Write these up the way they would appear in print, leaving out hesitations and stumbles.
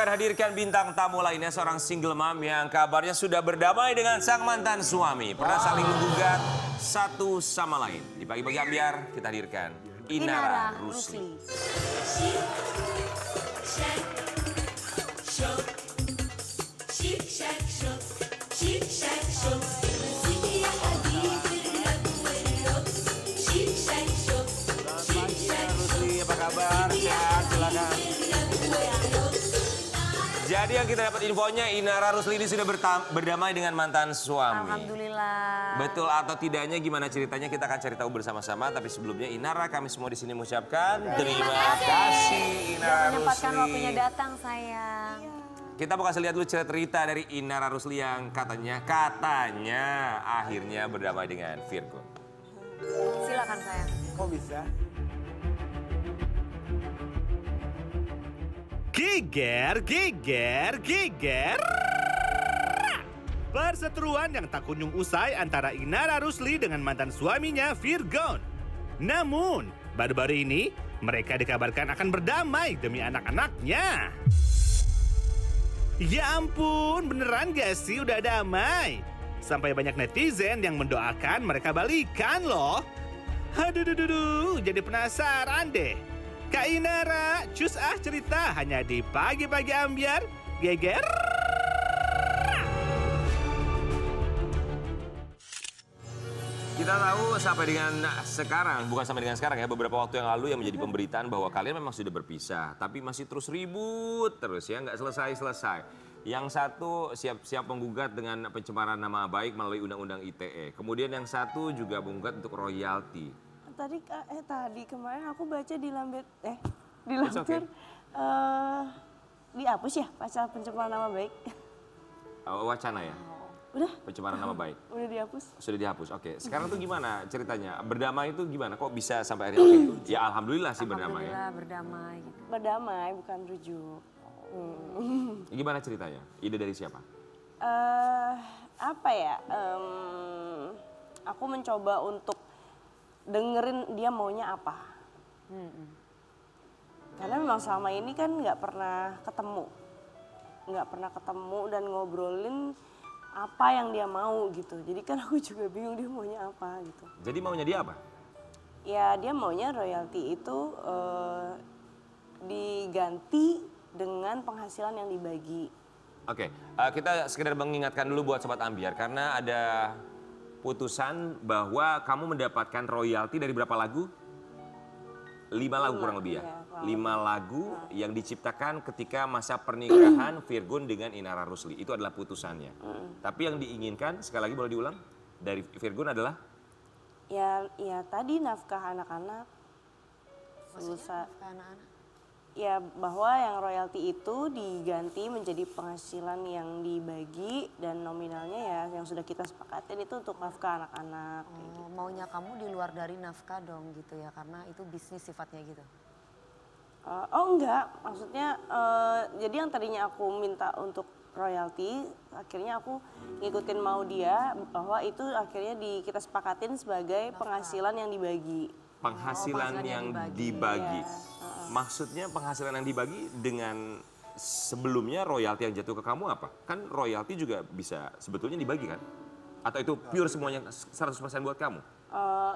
akan hadirkan bintang tamu lainnya, seorang single mom yang kabarnya sudah berdamai dengan sang mantan suami. Pernah saling menggugat satu sama lain. Di pagi-pagi ambiar kita hadirkan Inara Rusli. Apa kabar? Sehat, silakan. Jadi yang kita dapat infonya Inara Rusli ini sudah berdamai dengan mantan suami. Alhamdulillah. Betul atau tidaknya gimana ceritanya kita akan cari tahu bersama-sama. Tapi sebelumnya Inara, kami semua di sini mengucapkan terima kasih Inara Rusli. Menyempatkan waktunya datang sayang. Kita mau kasih lihat dulu cerita dari Inara Rusli yang katanya akhirnya berdamai dengan Virgon. Silakan sayang. Kok bisa? Geger. Perseteruan yang tak kunjung usai antara Inara Rusli dengan mantan suaminya Virgon. Namun, baru-baru ini mereka dikabarkan akan berdamai demi anak-anaknya. Ya ampun, beneran gak sih udah damai? Sampai banyak netizen yang mendoakan mereka balikan loh. Aduh, jadi penasaran deh. Kak Inara, cus cerita hanya di pagi-pagi ambiar, geger. Kita tahu sampai dengan sekarang, bukan sampai dengan sekarang ya, beberapa waktu yang lalu yang menjadi pemberitaan bahwa kalian memang sudah berpisah, tapi masih terus ribut terus ya, nggak selesai-selesai. Yang satu siap-siap menggugat dengan pencemaran nama baik melalui Undang-Undang ITE. Kemudian yang satu juga menggugat untuk royalti. Tadi kemarin aku baca di Lamber okay. Dihapus ya pasal pencemaran nama baik. Wacana ya? Udah? Pencemaran nama baik? Udah dihapus. Sudah dihapus, oke. Sekarang tuh gimana ceritanya? Berdamai itu gimana? Kok bisa sampai akhirnya oke itu? Ya alhamdulillah sih berdamai ya. Alhamdulillah berdamai gitu. Berdamai bukan rujuk. Gimana ceritanya? Ide dari siapa? Aku mencoba untuk dengerin dia maunya apa. Karena memang selama ini kan nggak pernah ketemu dan ngobrolin apa yang dia mau gitu. Jadi kan aku juga bingung dia maunya apa gitu. Jadi maunya dia apa? Ya dia maunya royalti itu diganti dengan penghasilan yang dibagi. Oke, kita sekedar mengingatkan dulu buat Sobat Ambiar karena ada putusan bahwa kamu mendapatkan royalti dari berapa lagu? 5 lagu kurang lebih ya? 5 lagu yang diciptakan ketika masa pernikahan Virgon dengan Inara Rusli. Itu adalah putusannya. Tapi yang diinginkan, sekali lagi boleh diulang, dari Virgon adalah? Ya tadi nafkah anak-anak. Maksudnya nafkah anak-anak? Ya bahwa yang royalti itu diganti menjadi penghasilan yang dibagi dan nominalnya ya yang sudah kita sepakatin itu untuk nafkah anak-anak. Oh, maunya kamu di luar dari nafkah dong gitu ya karena itu bisnis sifatnya gitu. Enggak, maksudnya jadi yang tadinya aku minta untuk royalti akhirnya aku ngikutin mau dia bahwa itu akhirnya kita sepakatin sebagai penghasilan yang dibagi. Penghasilan yang dibagi. Ya. Maksudnya penghasilan yang dibagi dengan sebelumnya royalti yang jatuh ke kamu apa? Kan royalti juga bisa sebetulnya dibagi kan? Atau itu pure semuanya 100% buat kamu?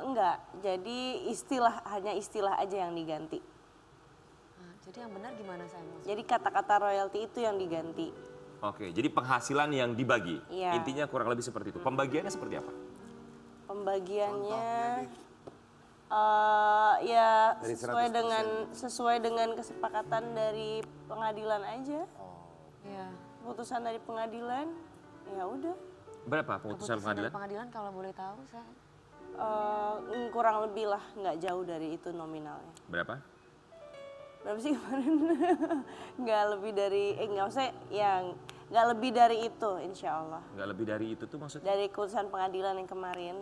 Enggak, jadi hanya istilah aja yang diganti. Nah, jadi yang benar gimana saya maksudnya? Jadi kata-kata royalti itu yang diganti. Oke, jadi penghasilan yang dibagi. Iya. Intinya kurang lebih seperti itu. Pembagiannya seperti apa? Pembagiannya ya sesuai dengan kesepakatan dari pengadilan aja. Iya. Putusan dari pengadilan, ya udah. Berapa putusan pengadilan? Pengadilan kalau boleh tahu saya. Kurang lebih lah, nggak jauh dari itu nominalnya. Berapa? Berapa sih kemarin? Nggak lebih dari, nggak lebih dari itu, insya Allah. Nggak lebih dari itu tuh maksudnya? Dari putusan pengadilan yang kemarin.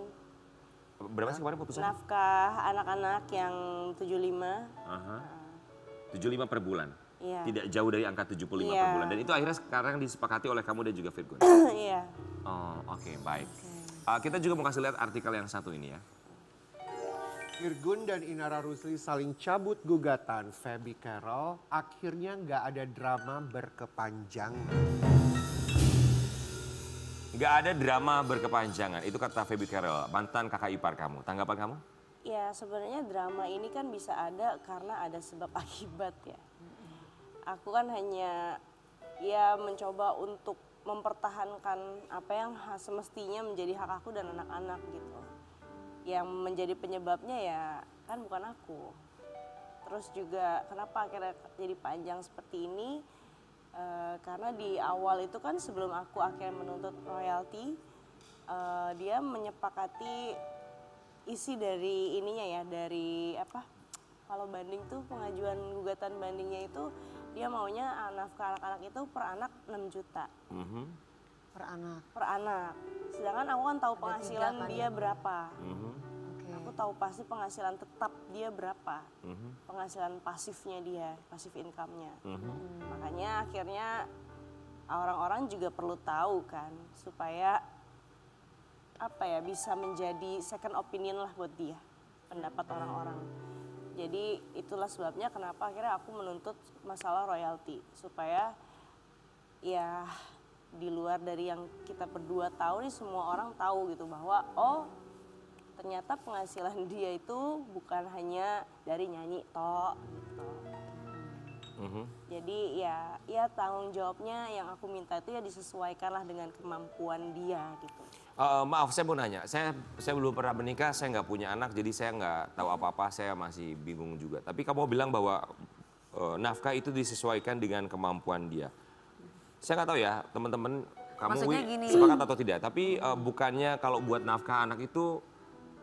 Berapa sih kemarin putusan? Nafkah anak-anak yang 75. 75 per bulan? Iya. Tidak jauh dari angka 75 per bulan. Dan itu akhirnya sekarang disepakati oleh kamu dan juga Virgon? Iya. Oh, oke, baik. Kita juga mau kasih lihat artikel yang satu ini ya. Virgun dan Inara Rusli saling cabut gugatan. Feby Carol akhirnya nggak ada drama berkepanjangan. Nggak ada drama berkepanjangan, itu kata Feby Carol, mantan kakak ipar kamu. Tanggapan kamu? Ya sebenarnya drama ini kan bisa ada karena ada sebab akibat ya. Aku kan hanya ya mencoba untuk mempertahankan apa yang semestinya menjadi hak aku dan anak-anak gitu. Yang menjadi penyebabnya ya kan bukan aku. Terus juga kenapa akhirnya jadi panjang seperti ini? Karena di awal itu kan sebelum aku akhirnya menuntut royalti, dia menyepakati isi dari ininya ya, dari apa? Kalau banding tuh pengajuan gugatan bandingnya itu dia maunya nafkah anak-anak itu per anak 6 juta. Per anak. Per anak. Sedangkan aku kan tahu Ada penghasilan 3 kan dia ya? berapa. Oke. Aku tahu pasti penghasilan tetap dia berapa. Penghasilan pasifnya dia, pasif income-nya. Makanya akhirnya orang-orang juga perlu tahu kan supaya apa ya bisa menjadi second opinion lah buat dia, pendapat orang-orang. Jadi itulah sebabnya kenapa akhirnya aku menuntut masalah royalti supaya ya di luar dari yang kita berdua tahu nih semua orang tahu gitu bahwa oh ternyata penghasilan dia itu bukan hanya dari nyanyi toh gitu. Jadi ya tanggung jawabnya yang aku minta itu ya disesuaikanlah dengan kemampuan dia gitu. Maaf, saya mau nanya. Saya belum pernah menikah, saya nggak punya anak, jadi saya nggak tahu apa-apa. Saya masih bingung juga. Tapi kamu bilang bahwa nafkah itu disesuaikan dengan kemampuan dia. Saya nggak tahu ya, teman-teman, kamu Maksudnya gini. sepakat atau tidak. Tapi bukannya kalau buat nafkah anak itu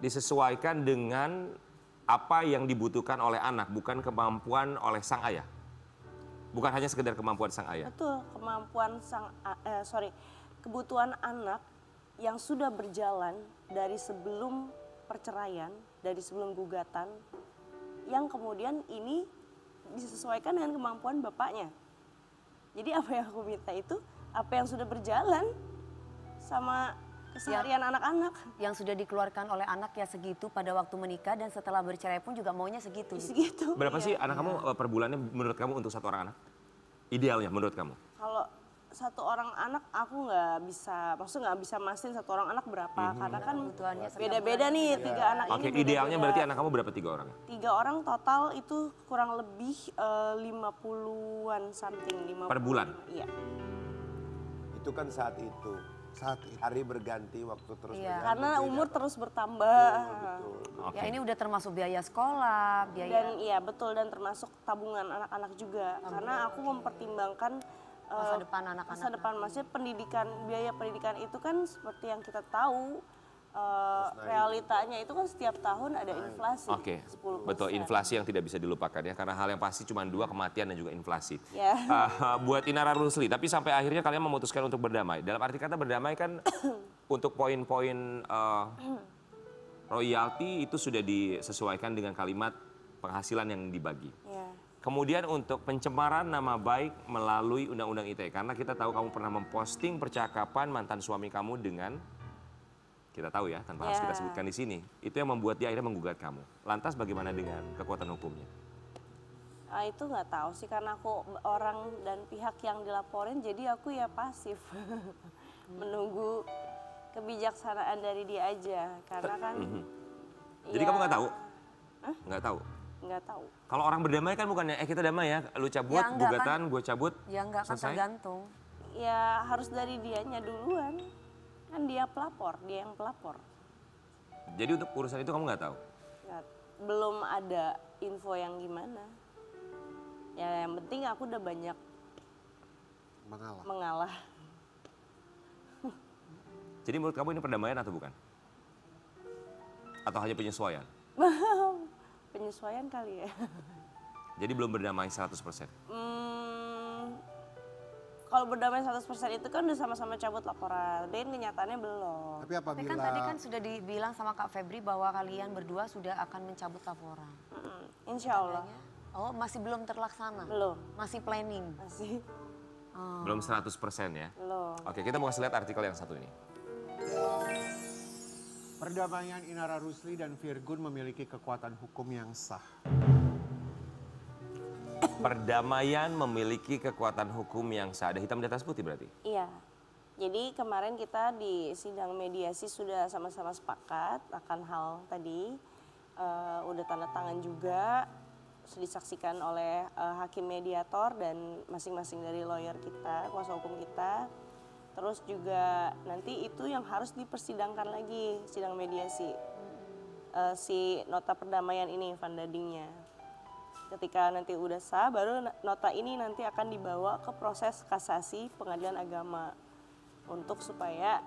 disesuaikan dengan apa yang dibutuhkan oleh anak, bukan kemampuan oleh sang ayah. Bukan hanya sekedar kemampuan sang ayah. Betul, kemampuan kebutuhan anak yang sudah berjalan dari sebelum perceraian, dari sebelum gugatan, yang kemudian ini disesuaikan dengan kemampuan bapaknya. Jadi apa yang aku minta itu, apa yang sudah berjalan sama keseharian anak-anak. Yang sudah dikeluarkan oleh anak ya segitu pada waktu menikah dan setelah bercerai pun juga maunya segitu. Segitu. Berapa iya. sih anak kamu per bulannya menurut kamu untuk satu orang anak? Idealnya menurut kamu? Kalau satu orang anak aku nggak bisa, maksudnya nggak bisa mastiin satu orang anak berapa, karena kan Kebutuhannya setiap beda-beda nih tiga anak Oke, ini. beda-beda. idealnya berarti anak kamu berapa 3 orang? 3 orang total itu kurang lebih 50-an something. 50. Per bulan? Iya. Itu kan saat itu. Hari berganti, waktu terus Iya. berganti. Karena beda, umur Pak. terus bertambah. Oke. Ya ini udah termasuk biaya sekolah, biaya Dan iya betul, dan termasuk tabungan anak-anak juga. Karena aku mempertimbangkan masa depan anak-anak. masa depan, maksudnya pendidikan, biaya pendidikan itu kan seperti yang kita tahu realitanya itu kan setiap tahun ada inflasi. Oke, 10%. betul, inflasi yang tidak bisa dilupakan ya, karena hal yang pasti cuma 2, kematian dan juga inflasi. Ya. Buat Inara Rusli, tapi sampai akhirnya kalian memutuskan untuk berdamai. Dalam arti kata berdamai kan untuk poin-poin royalti itu sudah disesuaikan dengan kalimat penghasilan yang dibagi. Ya. Kemudian untuk pencemaran nama baik melalui Undang-Undang ITE, karena kita tahu kamu pernah memposting percakapan mantan suami kamu dengan, kita tahu ya, tanpa harus kita sebutkan di sini, itu yang membuat dia akhirnya menggugat kamu. Lantas bagaimana dengan kekuatan hukumnya? Itu nggak tahu sih, karena aku orang dan pihak yang dilaporin, jadi aku ya pasif menunggu kebijaksanaan dari dia aja, karena kan. Jadi kamu nggak tahu? Nggak tahu? Nggak tahu. Kalau orang berdamai kan bukannya, kita damai ya, lu cabut, Ya, enggak gugatan, gue cabut, ya enggak kan selesai? tergantung. Ya harus dari dianya duluan, kan dia pelapor, dia yang pelapor. Jadi untuk urusan itu kamu nggak tahu? Belum ada info yang gimana. Ya yang penting aku udah banyak mengalah. Jadi menurut kamu ini perdamaian atau bukan? Atau hanya penyesuaian? Penyesuaian kali ya. Jadi belum berdamai 100%? Kalau berdamai 100% itu kan udah sama-sama cabut laporan, dan kenyataannya belum. Tapi Tapi apabila kan tadi kan sudah dibilang sama Kak Febri bahwa kalian berdua sudah akan mencabut laporan. Insya Allah. Oh masih belum terlaksana? Belum. Masih planning? Masih Belum 100% ya? belum. Oke, kita mau kasih lihat artikel yang satu ini. Perdamaian Inara Rusli dan Virgun memiliki kekuatan hukum yang sah. Perdamaian memiliki kekuatan hukum yang sah. Ada hitam di atas putih berarti? Iya. Jadi kemarin kita di sidang mediasi sudah sama-sama sepakat akan hal tadi. Udah tanda tangan juga, disaksikan oleh hakim mediator dan masing-masing dari lawyer kita, kuasa hukum kita. Terus juga nanti itu yang harus dipersidangkan lagi, sidang mediasi. Si nota perdamaian ini, fundadingnya. Ketika nanti udah sah, baru nota ini nanti akan dibawa ke proses kasasi pengadilan agama. Untuk supaya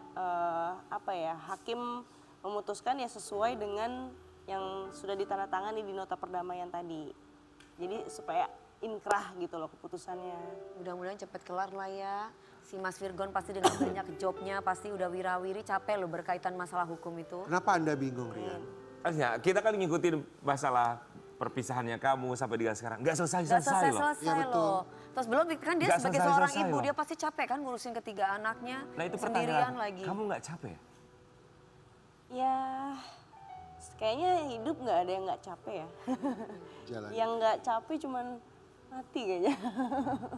hakim memutuskan ya sesuai dengan yang sudah ditandatangani di nota perdamaian tadi. Jadi supaya inkrah gitu loh keputusannya. Mudah-mudahan cepet kelar lah ya. Si Mas Virgon pasti dengan banyak jobnya, pasti udah wirawiri, capek loh berkaitan masalah hukum itu. Kenapa Anda bingung, Rian? Ya, kita kan ngikutin masalah perpisahannya kamu sampai dengan sekarang. Nggak selesai-selesai loh. Selesai Ya, betul. loh. Terus belum kan dia Nggak sebagai seorang selesai-selesai ibu, loh. dia pasti capek kan ngurusin ketiga anaknya, Nah itu sendirian pertanyaan, lagi. kamu nggak capek? Ya kayaknya hidup nggak ada yang nggak capek ya. Jalan. Yang nggak capek cuman mati kayaknya.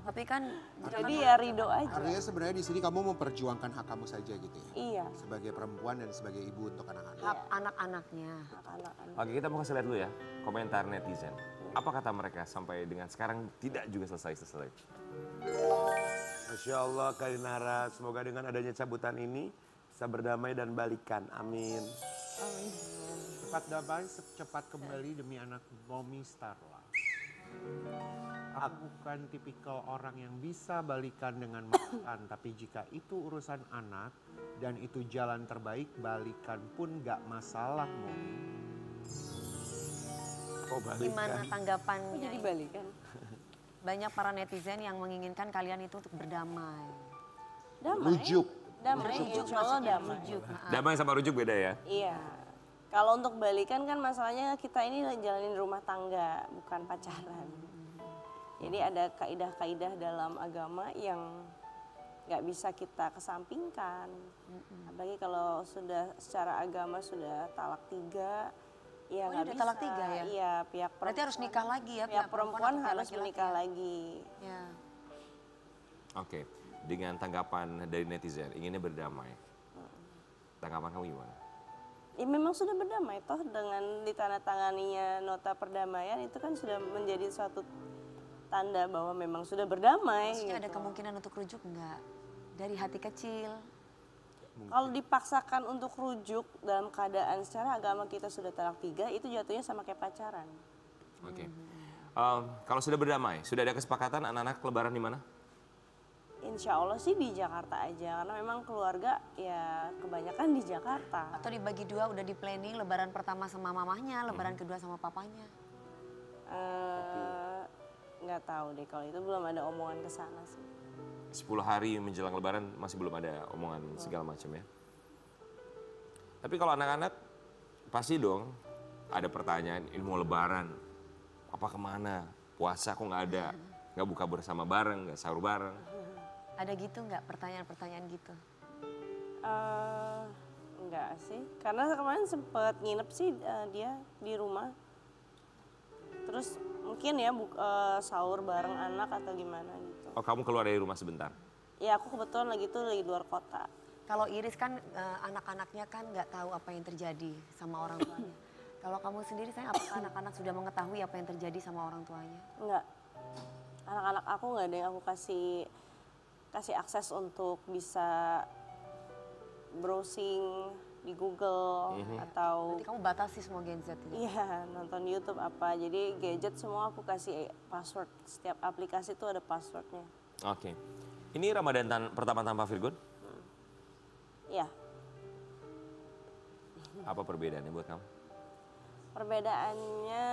Tapi kan Jadi ya ridho aja. Artinya sebenarnya di sini kamu memperjuangkan hak kamu saja gitu ya? Iya. Sebagai perempuan dan sebagai ibu untuk anak-anak. hak anak-anaknya. Anak-anak. Oke, kita mau kasih lihat dulu ya komentar netizen. Apa kata mereka sampai dengan sekarang tidak juga selesai-selesai? Masya Allah Kak Inara, semoga dengan adanya cabutan ini bisa berdamai dan balikan. Amin. Cepat damai, cepat kembali demi anak Momi Starla. Aku bukan tipikal orang yang bisa balikan dengan mantan, tapi jika itu urusan anak dan itu jalan terbaik, balikan pun gak masalah, Momi. Kok balikan? Gimana tanggapan Kok jadi balikan? banyak para netizen yang menginginkan kalian itu untuk berdamai. Damai. Rujuk. Damai, insya Allah damai. Rujuk. Damai sama rujuk beda ya? Iya. Kalau untuk balikan kan masalahnya kita ini jalanin rumah tangga, bukan pacaran. Jadi ada kaidah-kaidah dalam agama yang nggak bisa kita kesampingkan. Apalagi kalau sudah secara agama sudah talak 3, ya Oh, nggak ini udah bisa. talak 3 ya? Iya, pihak perempuan. Berarti harus nikah lagi ya? Pihak perempuan atau pihak harus laki-laki menikah ya? lagi. Ya. Oke, dengan tanggapan dari netizen inginnya berdamai. Tanggapan kamu gimana? Ya memang sudah berdamai toh dengan ditandatanganinya nota perdamaian itu kan sudah menjadi suatu tanda bahwa memang sudah berdamai. Maksudnya ada gitu. kemungkinan untuk rujuk enggak? Dari hati kecil. Kalau dipaksakan untuk rujuk dalam keadaan secara agama kita sudah talak 3 itu jatuhnya sama kayak pacaran. Oke. Kalau sudah berdamai, sudah ada kesepakatan anak-anak lebaran di mana? Insya Allah sih di Jakarta aja karena memang keluarga ya kebanyakan di Jakarta. Atau dibagi dua udah di planning lebaran pertama sama mamahnya, lebaran kedua sama papanya. Nggak tahu deh kalau itu belum ada omongan ke sana sih. 10 hari menjelang lebaran masih belum ada omongan segala macam ya. Tapi kalau anak-anak pasti dong ada pertanyaan, ini mau lebaran, apa kemana? Puasa kok nggak ada, nggak buka bersama bareng, nggak sahur bareng. Ada gitu nggak pertanyaan-pertanyaan gitu? Enggak sih, karena kemarin sempet nginep sih dia di rumah. Terus mungkin ya sahur bareng anak atau gimana gitu. Oh kamu keluar dari rumah sebentar? Ya aku kebetulan lagi luar kota. Kalau Iris kan anak-anaknya kan nggak tahu apa yang terjadi sama orang tuanya. Kalau kamu sendiri sayang, apakah anak-anak sudah mengetahui apa yang terjadi sama orang tuanya? Enggak, anak-anak aku nggak ada yang aku kasih akses untuk bisa browsing di Google atau Berarti kamu batasi semua Gen Z ini. iya nonton YouTube apa. Jadi gadget semua aku kasih password. Setiap aplikasi itu ada passwordnya. Oke. Ini Ramadan pertama tanpa Virgon? Iya. Apa perbedaannya buat kamu? Perbedaannya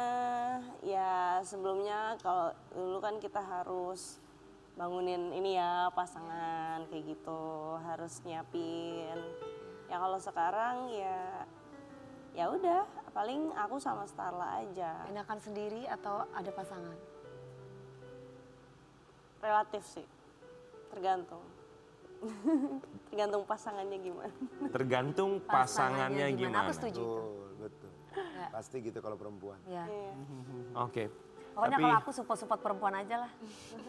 ya sebelumnya kalau dulu kan kita harus bangunin ini ya pasangan kayak gitu, harus nyiapin. Ya kalau sekarang ya udah paling aku sama Starla aja. Enakan sendiri atau ada pasangan? Relatif sih. Tergantung. Tergantung pasangannya gimana. Tergantung pasangannya gimana. Aku setuju. Betul. Pasti gitu kalau perempuan. Ya. Oke. Pokoknya Tapi- kalau aku support perempuan aja lah.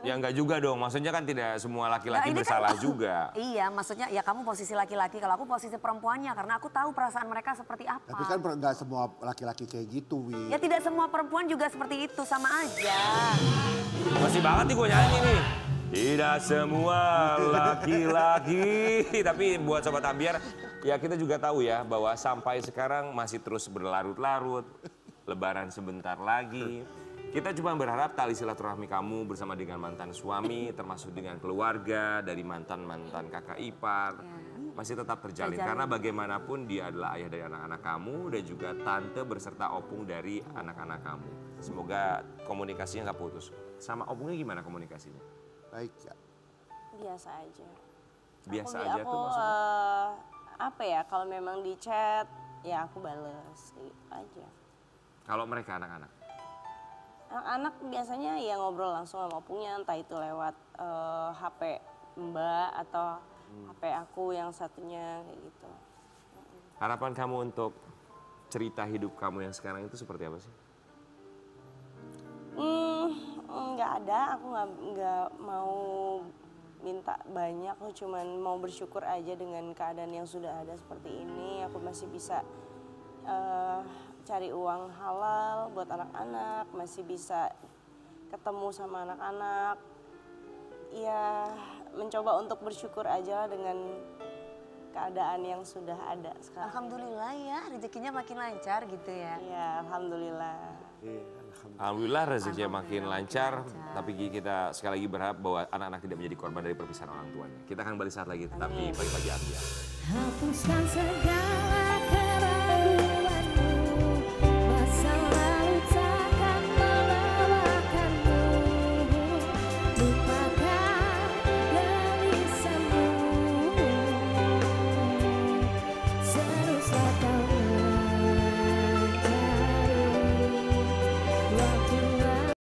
Ya enggak juga dong, maksudnya kan tidak semua laki-laki Nah, ini kan- bersalah juga. Iya, maksudnya ya kamu posisi laki-laki, kalau aku posisi perempuannya karena aku tahu perasaan mereka seperti apa. Tapi kan nggak semua laki-laki kayak gitu, Wi. Ya tidak semua perempuan juga seperti itu, sama aja. Masih banget nih gue nyanyi nih. Tidak semua laki-laki. Tapi buat Sobat Ambiar, ya kita juga tahu ya bahwa sampai sekarang masih terus berlarut-larut. Lebaran sebentar lagi. Kita cuma berharap tali silaturahmi kamu bersama dengan mantan suami, termasuk dengan keluarga, dari mantan-mantan kakak ipar, masih tetap terjalin. Karena bagaimanapun dia adalah ayah dari anak-anak kamu dan juga tante berserta opung dari anak-anak kamu. Semoga komunikasinya nggak putus. Sama opungnya gimana komunikasinya? Baik ya. Biasa aja. Biasa aku, aja aku, tuh maksudnya? apa ya, kalau memang di chat, ya aku bales gitu aja. Kalau mereka anak-anak? Anak-anak biasanya ya ngobrol langsung sama opungnya, entah itu lewat HP Mbak atau HP aku yang satunya kayak gitu. Harapan kamu untuk cerita hidup kamu yang sekarang itu seperti apa sih? Nggak ada, aku nggak mau minta banyak, aku cuman mau bersyukur aja dengan keadaan yang sudah ada seperti ini. Aku masih bisa cari uang halal buat anak-anak, masih bisa ketemu sama anak-anak. Ya mencoba untuk bersyukur aja dengan keadaan yang sudah ada sekarang. Alhamdulillah ya, rezekinya makin lancar gitu ya. Ya alhamdulillah. Alhamdulillah rezekinya makin lancar, tapi kita sekali lagi berharap bahwa anak-anak tidak menjadi korban dari perpisahan orang tuanya. Kita akan balik saat lagi, tetap di Pagi-Pagi Ambiar. Hapuskan segala